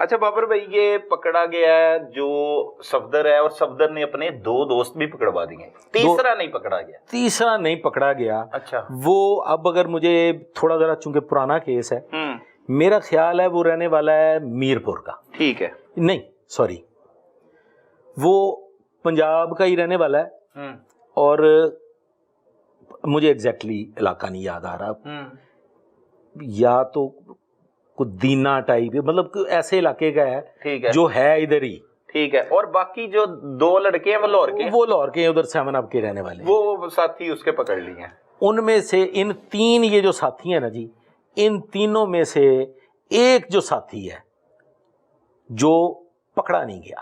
اچھا بابر بھائی، یہ پکڑا گیا ہے جو صفدر ہے، اور صفدر نے اپنے 2 دوست بھی پکڑوا دیے، تیسرا نہیں پکڑا گیا؟ تیسرا نہیں پکڑا گیا. اچھا. وہ اب اگر مجھے تھوڑا ذرا چونکہ پرانا کیس ہے، میرا خیال ہے وہ رہنے والا ہے میرپور کا. ٹھیک ہے. نہیں سوری، وہ پنجاب کا ہی رہنے والا ہے، اور مجھے ایگزیکٹلی علاقہ نہیں یاد آ رہا، یا تو کوئی دینا ٹائپ، مطلب ایسے علاقے کا ہے جو ہے ادھر ہی. ٹھیک ہے. اور باقی جو 2 لڑکے ہیں وہ لاہور کے ہیں؟ وہ لاہور کے ہیں، ادھر 7 اپ کے رہنے والے ہیں. وہ ساتھی اس کے پکڑ لیے ہیں. ان میں سے ان 3 یہ جو ساتھی ہیں نا جی، ان تینوں میں سے ایک جو ساتھی ہے جو پکڑا نہیں گیا،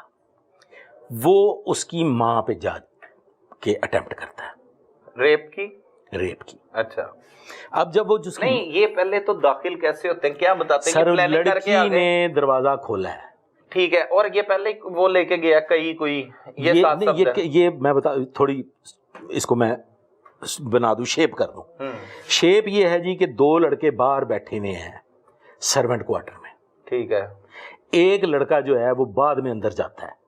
وہ اس کی ماں پہ جا کے اٹیمپٹ کرتا ہے، ریپ کی. اچھا. اب جب وہ نہیں، یہ پہلے تو داخل کیسے ہوتے ہیں، کیا بتاتے ہیں؟ سر لڑکی نے دروازہ کھولا ہے. ٹھیک ہے. اور یہ پہلے وہ لے کے گیا کوئی یہ میں بتا تھوڑی اس کو میں بنا دوں، شیپ کر دوں. شیپ یہ ہے جی کہ 2 لڑکے باہر بیٹھے ہوئے ہیں سرونٹ کوارٹر میں. ٹھیک ہے. ایک لڑکا جو ہے وہ بعد میں اندر جاتا ہے،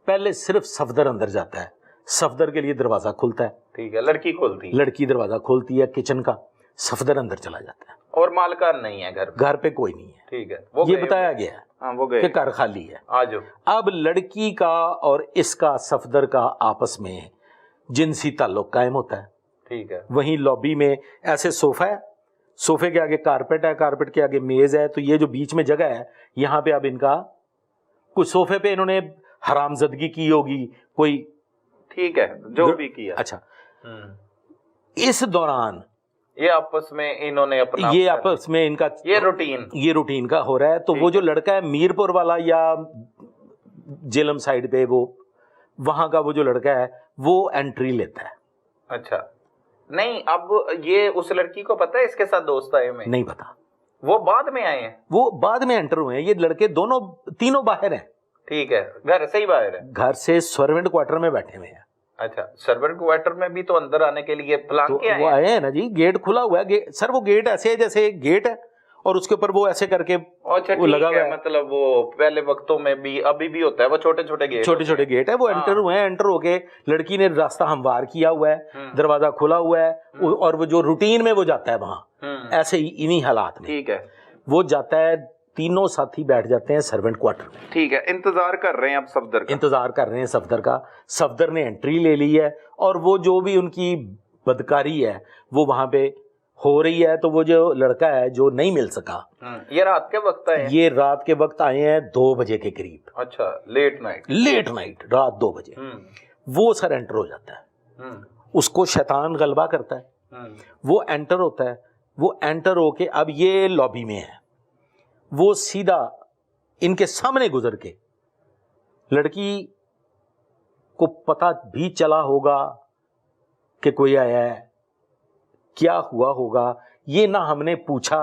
پہلے صرف صفدر اندر جاتا ہے، صفدر کے لیے دروازہ کھلتا ہے. ٹھیک ہے. لڑکی دروازہ کھولتی ہے کچن کا، صفدر اندر چلا جاتا ہے. اور مالکان نہیں ہے گھر پہ کوئی نہیں ہے. ٹھیک ہے. یہ بتایا گیا ہے کہ گھر خالی ہے. اب لڑکی کا اور اس کا صفدر کا آپس میں جنسی تعلق قائم ہوتا ہے. ٹھیک ہے. وہیں لابی میں ایسے صوفہ ہے، صوفے کے آگے کارپیٹ ہے، کارپیٹ کے آگے میز ہے، تو یہ جو بیچ میں جگہ ہے یہاں پہ اب ان کا کچھ صوفے پہ انہوں نے حرام زدگی کی ہوگی کوئی. ٹھیک ہے. جو بھی کیا. اچھا. اس دوران یہ آپس میں انہوں نے اپنا ان کا یہ روٹین کا ہو رہا ہے. تو وہ جو لڑکا ہے میرپور والا یا جیلم سائڈ پہ، وہ وہاں کا وہ جو لڑکا ہے وہ انٹری لیتا ہے. اچھا. نہیں، اب یہ اس لڑکی کو پتا ہے اس کے ساتھ دوست آئے ہوئے؟ نہیں پتا. وہ بعد میں آئے ہیں؟ وہ بعد میں انٹر ہوئے ہیں. یہ لڑکے تینوں باہر ہیں. ٹھیک ہے. گھر سے ہی باہر ہے؟ گھر سے سرونٹ کوارٹر میں بیٹھے ہوئے ہیں. اچھا. سرونٹ کوارٹر میں بھی تو اندر آنے کے لیے پلان کے وہ آئے ہیں نا جی. گیٹ کھلا ہوا ہے سر. وہ گیٹ ایسے ہے جیسے گیٹ ہے اور اس کے اوپر وہ ایسے کر کے لگا ہوا ہے. مطلب وہ پہلے وقتوں میں بھی ابھی بھی ہوتا ہے، وہ چھوٹے چھوٹے گیٹ ہے. وہ انٹر ہوئے ہیں. انٹر ہو کے لڑکی نے راستہ ہموار کیا ہوا ہے، دروازہ کھلا ہوا ہے، اور وہ جو روٹین میں وہ جاتا ہے وہاں ایسے ہی انہی حالات میں. ٹھیک ہے. وہ جاتا ہے، تینوں ساتھی بیٹھ جاتے ہیں سرونٹ کوارٹر میں. ٹھیک ہے. انتظار کر رہے ہیں اب صفدر کا. صفدر نے انٹری لے لی ہے، اور وہ جو بھی ان کی بدکاری ہے وہ وہاں پہ ہو رہی ہے. تو وہ جو لڑکا ہے جو نہیں مل سکا، یہ رات کے وقت آئے ہیں؟ یہ رات کے وقت آئے ہیں 2 بجے کے قریب. اچھا. لیٹ نائٹ رات 2 بجے وہ سر انٹر ہو جاتا ہے. اس کو شیطان غلبہ کرتا ہے. وہ انٹر ہوتا ہے. وہ انٹر ہو کے اب یہ لابی میں ہے. وہ سیدھا ان کے سامنے گزر کے، لڑکی کو پتا بھی چلا ہوگا کہ کوئی آیا ہے، کیا ہوا ہوگا یہ نہ ہم نے پوچھا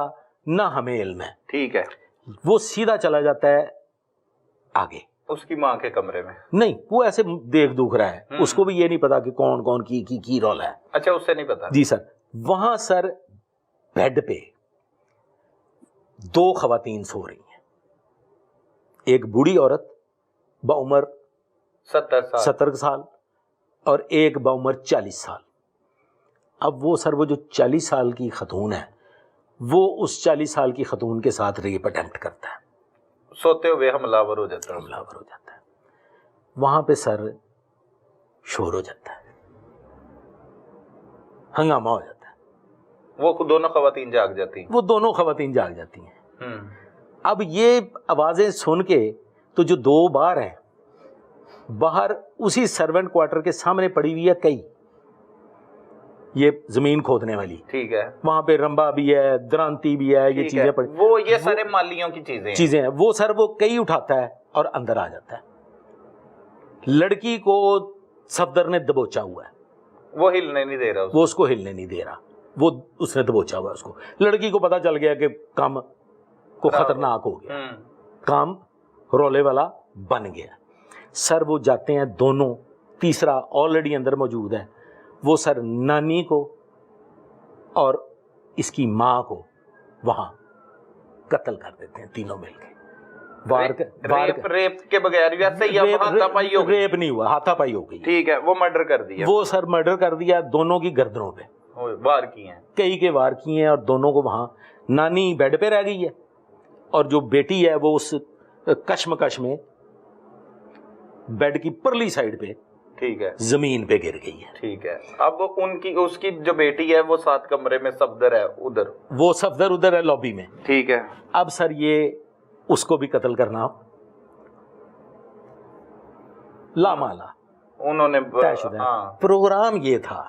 نہ ہمیں علم ہے. ٹھیک ہے. وہ سیدھا چلا جاتا ہے آگے اس کی ماں کے کمرے میں. نہیں، وہ ایسے دیکھ دکھ رہا ہے. اس کو بھی یہ نہیں پتا کہ کون کی رول ہے. اچھا. اس سے نہیں پتا. جی سر. وہاں سر بیڈ پہ 2 خواتین سو رہی ہیں. ایک بوڑھی عورت بعمر 70 سال اور ایک بعمر 40 سال. اب وہ سر وہ جو 40 سال کی خاتون ہے وہ اس 40 سال کی خاتون کے ساتھ ریپ اٹیمپٹ کرتا ہے. سوتے ہوئے حملہ ہو جاتا ہے. وہاں پہ سر شور ہو جاتا ہے، ہنگامہ ہو جاتا ہے. وہ دونوں خواتین جاگ جاتی ہیں. اب یہ آوازیں سن کے تو جو 2 باہر ہیں، باہر اسی سرونٹ کوارٹر کے سامنے پڑی ہوئی ہے کئی، یہ زمین کھودنے والی. ٹھیک ہے. وہاں پہ رمبا بھی ہے، درانتی بھی ہے، یہ چیزیں پڑی. وہ یہ سارے مالیوں کی چیزیں ہیں. وہ سر وہ کئی اٹھاتا ہے اور اندر آ جاتا ہے. لڑکی کو صفدر نے دبوچا ہوا ہے. وہ ہلنے نہیں دے رہا. وہ اس کو ہلنے نہیں دے رہا. وہ اس نے دبوچا ہوا ہے اس کو. لڑکی کو پتا چل گیا کہ کام کو خطرناک ہو گیا، کام رولے والا بن گیا. سر وہ جاتے ہیں دونوں، تیسرا آلریڈی اندر موجود ہے. وہ سر نانی کو اور اس کی ماں کو وہاں قتل کر دیتے ہیں تینوں مل کے. ریپ کے بغیر ویسے ہی ہاتھا پائی ہو گئی. ریپ نہیں ہوا, ہاتھا پائی ہو گئی. ٹھیک ہے, وہ مرڈر کر دیا, وہ سر مرڈر کر دیا, دونوں کی گردنوں پہ وار کیے ہیں, کئی کے وار کیے ہیں, اور دونوں کو وہاں نانی بیڈ پہ رہ گئی ہے, اور جو بیٹی ہے وہ اس کشمکش میں بیڈ کی پرلی سائڈ پہ ٹھیک ہے زمین پہ گر گئی ہے. ٹھیک ہے. اب اس کی جو بیٹی ہے وہ 7 کمرے میں صفدر ہے ادھر, وہ صفدر ادھر ہے لابی میں. ٹھیک ہے. اب سر یہ اس کو بھی قتل کرنا لامالا انہوں نے پروگرام یہ تھا,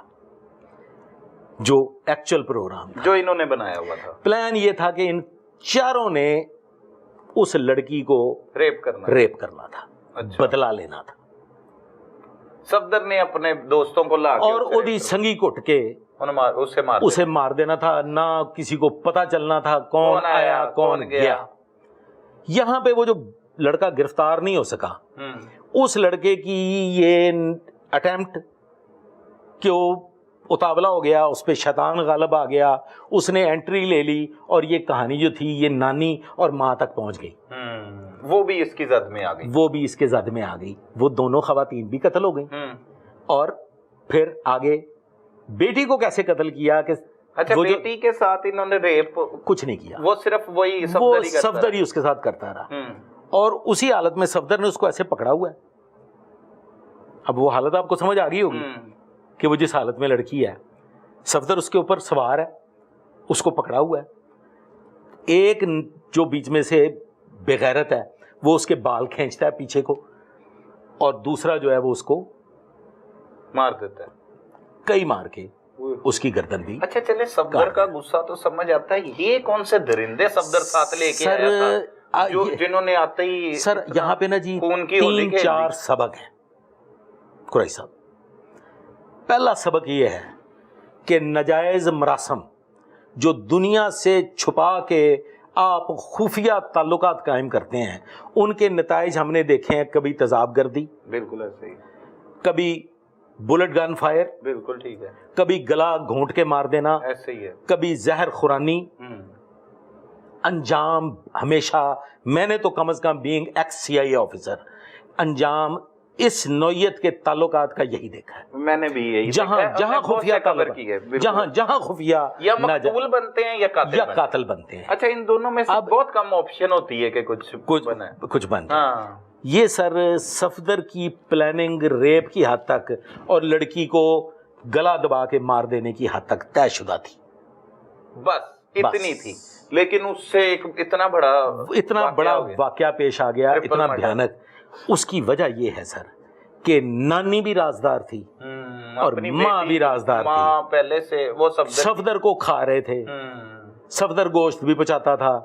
جو ایکچوئل پروگرام تھا جو انہوں نے بنایا ہوا تھا. پلان یہ تھا کہ ان چاروں نے اس لڑکی کو ریپ کرنا تھا, بدلہ لینا تھا. صفدر نے اپنے دوستوں کو لا اور اودی سنگی کٹ کے اسے مار دینا تھا, نہ کسی کو پتا چلنا تھا کون آیا کون گیا. یہاں پہ وہ جو لڑکا گرفتار نہیں ہو سکا, اس لڑکے کی یہ اٹیمپٹ کہ وہ اتاولا ہو گیا, اس پہ شیطان غالب آ گیا, اس نے انٹری لے لی, اور یہ کہانی جو تھی یہ نانی اور ماں تک پہنچ گئی. وہ بھی اس کی زد میں آ گئی. وہ دونوں خواتین بھی قتل ہو گئی. اور پھر آگے بیٹی کو کیسے قتل کیا کہ بیٹی کے ساتھ انہوں نے ریپ کچھ نہیں کیا, وہ صرف وہی صفدر ہی اس کے ساتھ کرتا رہا. اور اسی حالت میں صفدر نے اس کو ایسے پکڑا ہوا ہے. اب وہ حالت آپ کو سمجھ آ گئی ہوگی کہ وہ جس حالت میں لڑکی ہے, صفدر اس کے اوپر سوار ہے, اس کو پکڑا ہوا ہے. ایک جو بیچ میں سے بغیرت ہے وہ اس کے بال کھینچتا ہے پیچھے کو, اور دوسرا جو ہے وہ اس کو مار دیتا ہے, کئی مار کے اس کی گردن بھی. اچھا چلے, صفدر کا غصہ تو سمجھ آتا ہے, یہ کون سے درندے صفدر ساتھ لے کے آیا تھا جنہوں نے آتے ہی سر یہاں پہ نا جی 3-4 سبق ہیں قریشی صاحب. پہلا سبق یہ ہے کہ ناجائز مراسم جو دنیا سے چھپا کے آپ خفیہ تعلقات قائم کرتے ہیں, ان کے نتائج ہم نے دیکھے ہیں. کبھی تیزاب گردی, بالکل ایسے ہی, کبھی بلٹ گن فائر, بالکل ٹھیک ہے, کبھی گلا گھونٹ کے مار دینا, ایسے ہی ہے, کبھی زہر خورانی. انجام ہمیشہ, میں نے تو کم از کم بینگ ایکس CIA آفیسر, انجام اس نوعیت کے تعلقات کا یہی دیکھا ہے. میں نے بھی یہی جہاں خفیہ خبر کی ہے, جہاں خفیہ یا مقتول بنتے ہیں یا قاتل بنتے ہیں. اچھا, ان دونوں میں بہت کم آپشن ہوتی ہے کہ کچھ بنتا ہے. یہ سر صفدر کی پلاننگ ریپ کی حد تک اور لڑکی کو گلا دبا کے مار دینے کی حد تک طے شدہ تھی, بس اتنی تھی. لیکن اس سے ایک اتنا بڑا واقعہ پیش آ گیا, اتنا بھیانک. اس کی وجہ یہ ہے سر کہ نانی بھی رازدار تھی اور ماں بھی رازدار تھی. پہلے سے وہ صفدر کو کھا رہے تھے, صفدر گوشت بھی پچاتا تھا,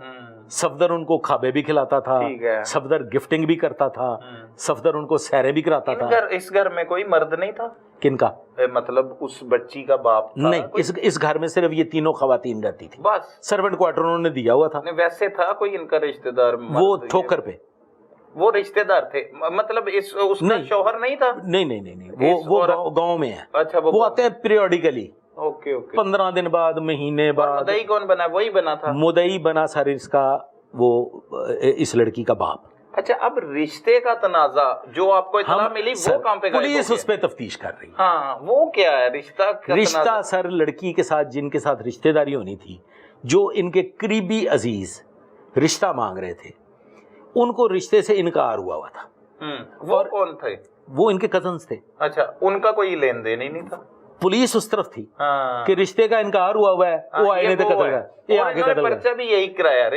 صفدر ان کو کھابے بھی کھلاتا تھا, صفدر گفٹنگ بھی کرتا تھا, صفدر ان کو سیریں بھی کراتا تھا. اس گھر میں کوئی مرد نہیں تھا؟ کن کا مطلب اس بچی کا باپ تھا؟ نہیں, اس گھر میں صرف یہ تینوں خواتین رہتی تھی, بس سرونٹ کوارٹر انہوں نے دیا ہوا تھا. ویسے تھا کوئی ان کا رشتہ دار؟ وہ ٹھوکر پہ وہ رشتہ دار تھے, مطلب اس کا شوہر نہیں تھا؟ نہیں, وہ گاؤں میں ہے. اچھا, وہ آتے ہیں پیریوڈیکلی, اوکے 15 دن بعد, مہینے بعد. مدعی کون بنا؟ وہی بنا تھا, مدعی بنا سر اس کا, وہ اس لڑکی کا باپ. اچھا, اب رشتے کا تنازع جو آپ کو اطلاع ملی وہ کہاں پہ؟ پولیس اس پہ تفتیش کر رہی ہے. ہاں, وہ کیا ہے رشتہ سر لڑکی کے ساتھ جن کے ساتھ رشتہ داری ہونی تھی, جو ان کے قریبی عزیز رشتہ مانگ رہے تھے, ان کو رشتے سے انکار ہوا تھا. وہ کون تھے؟ وہ ان کے کزنز تھے. اچھا, ان کا کوئی لین دین ہی نہیں تھا. پولیس اس طرف تھی کہ رشتے کا انکار ہوا ہے, وہ آئے تھے قتل کا, یہ آگے قتل پرچہ بھی یہی کرایا.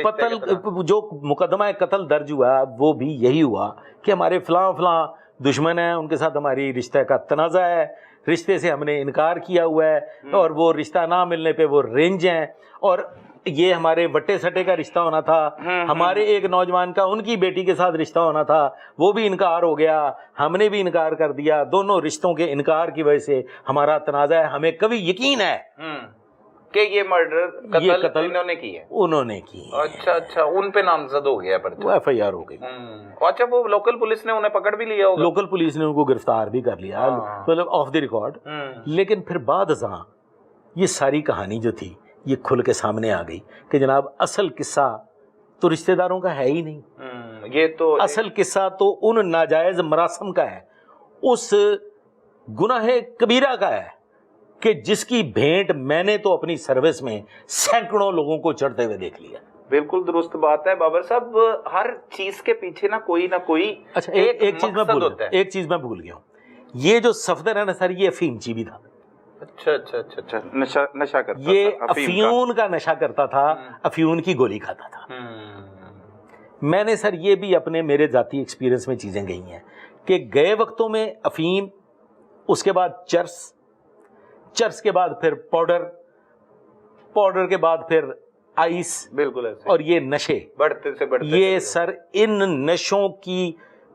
جو مقدمہ قتل درج ہوا وہ بھی یہی ہوا کہ ہمارے فلاں دشمن ہیں, ان کے ساتھ ہماری رشتہ کا تنازع ہے, رشتے سے ہم نے انکار کیا ہوا ہے, اور وہ رشتہ نہ ملنے پہ وہ رینج ہیں, اور یہ ہمارے وٹے سٹے کا رشتہ ہونا تھا, ہمارے ایک نوجوان کا ان کی بیٹی کے ساتھ رشتہ ہونا تھا, وہ بھی انکار ہو گیا, ہم نے بھی انکار کر دیا. دونوں رشتوں کے انکار کی وجہ سے ہمارا تنازع ہے. ہمیں کبھی یقین ہے کہ یہ مرڈر قتل انہوں نے کی. اچھا, ان پہ نامزد ہو گیا, وہ FIR ہو گئی. اچھا, وہ لوکل پولیس نے انہیں پکڑ بھی لیا ہوگا؟ لوکل پولیس نے ان کو گرفتار بھی کر لیا, مطلب آف دی ریکارڈ. لیکن پھر بعد ازاں یہ ساری کہانی جو تھی یہ کھل کے سامنے آ گئی کہ جناب اصل قصہ تو رشتہ داروں کا ہے ہی نہیں. یہ تو اصل قصہ تو ان ناجائز مراسم کا ہے، اس گناہ کبیرہ کا ہے کہ جس کی بھینٹ میں نے تو اپنی سروس میں سینکڑوں لوگوں کو چڑھتے ہوئے دیکھ لیا۔ بالکل درست بات ہے بابر صاحب، ہر چیز کے پیچھے نہ کوئی اچھا ایک چیز میں مقصد ہوتا ہے۔ ایک چیز میں بھول گیا ہوں، یہ جو صفدر ہے نا سر، یہ افیم چی بھی تھا۔ اچھا اچھا اچھا اچھا، نشہ کرتا یہ تھا، افیون کا نشہ کرتا تھا، افیون کی گولی کھاتا تھا۔ میں نے سر یہ بھی اپنے میرے ذاتی ایکسپیرینس میں چیزیں گئی ہیں کہ گئے وقتوں میں افیم، اس کے بعد چرس کے بعد پھر پاؤڈر کے بعد پھر آئس، بالکل ایسے، اور یہ نشے بڑھتے سے بڑھتے یہ سر ان نشوں کی،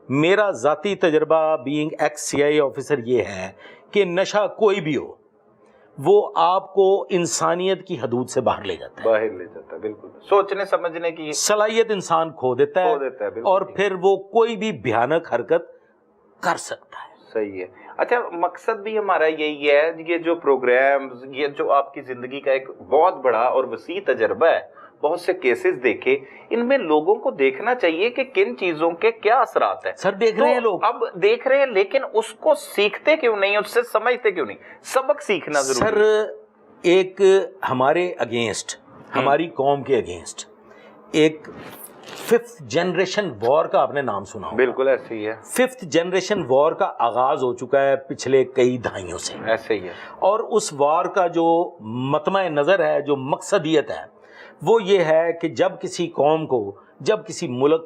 میرا ذاتی تجربہ بینگ ایکس سی آئی آفیسر یہ ہے کہ نشہ کوئی بھی ہو وہ آپ کو انسانیت کی حدود سے باہر لے جاتا ہے، باہر لے جاتا ہے، بالکل سوچنے سمجھنے کی صلاحیت انسان کھو دیتا ہے، بالکل، اور پھر وہ کوئی بھی بھیانک حرکت کر سکتا ہے۔ صحیح ہے۔ اچھا مقصد بھی ہمارا یہی ہے، یہ جو پروگرامز، یہ جو آپ کی زندگی کا ایک بہت بڑا اور وسیع تجربہ ہے، بہت سے کیسز دیکھے، ان میں لوگوں کو دیکھنا چاہیے کہ کن چیزوں کے کیا اثرات ہیں۔ سر دیکھ رہے ہیں لوگ، اب دیکھ رہے ہیں، لیکن اس کو سیکھتے کیوں نہیں، اس سے سمجھتے کیوں نہیں؟ سبق سیکھنا ضروری سر ایک ہمارے اگینسٹ، ہماری قوم کے اگینسٹ ایک 5th جنریشن وار کا آپ نے نام سنا ہوگا۔ بالکل ایسے ہی ہے، 5th جنریشن وار کا آغاز ہو چکا ہے پچھلے کئی دہائیوں سے، ایسے ہی ہے۔ اور اس وار کا جو مطمع نظر ہے، جو مقصدیت ہے، وہ یہ ہے کہ جب کسی قوم کو، جب کسی ملک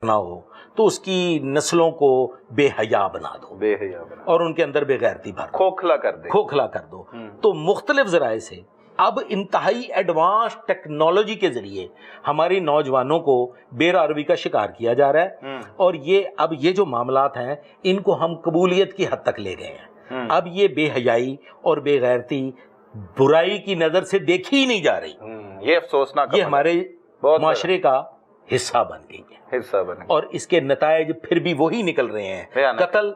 بنا ہو تو اس کی نسلوں کو بے حیا بنا دو، بے حیا بنا، اور ان کے اندر بے غیرتی بھر دو، کھوکھلا کر دے، کھوکھلا کر دو۔ تو مختلف ذرائع سے اب انتہائی ایڈوانس ٹیکنالوجی کے ذریعے ہماری نوجوانوں کو بے راروی کا شکار کیا جا رہا ہے، اور اب یہ جو معاملات ہیں ان کو ہم قبولیت کی حد تک لے گئے ہیں۔ اب یہ بے حیائی اور بے غیرتی برائی کی نظر سے دیکھی ہی نہیں جا رہی، یہ افسوسناک، یہ ہمارے معاشرے کا حصہ بن گئی ہے، حصہ بنے، اور اس کے نتائج پھر بھی وہی نکل رہے ہیں، قتل،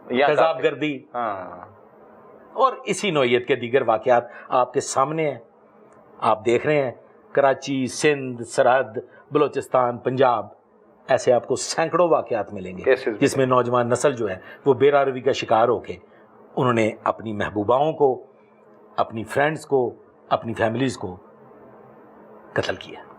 تیزاب گردی، اور اسی نوعیت کے دیگر واقعات آپ کے سامنے ہیں، آپ دیکھ رہے ہیں۔ کراچی، سندھ، سرحد، بلوچستان، پنجاب، ایسے آپ کو سینکڑوں واقعات ملیں گے جس میں نوجوان نسل جو ہے وہ بے راروی کا شکار ہو کے انہوں نے اپنی محبوباؤں کو، اپنی فرینڈز کو، اپنی فیملیز کو قتل کیا۔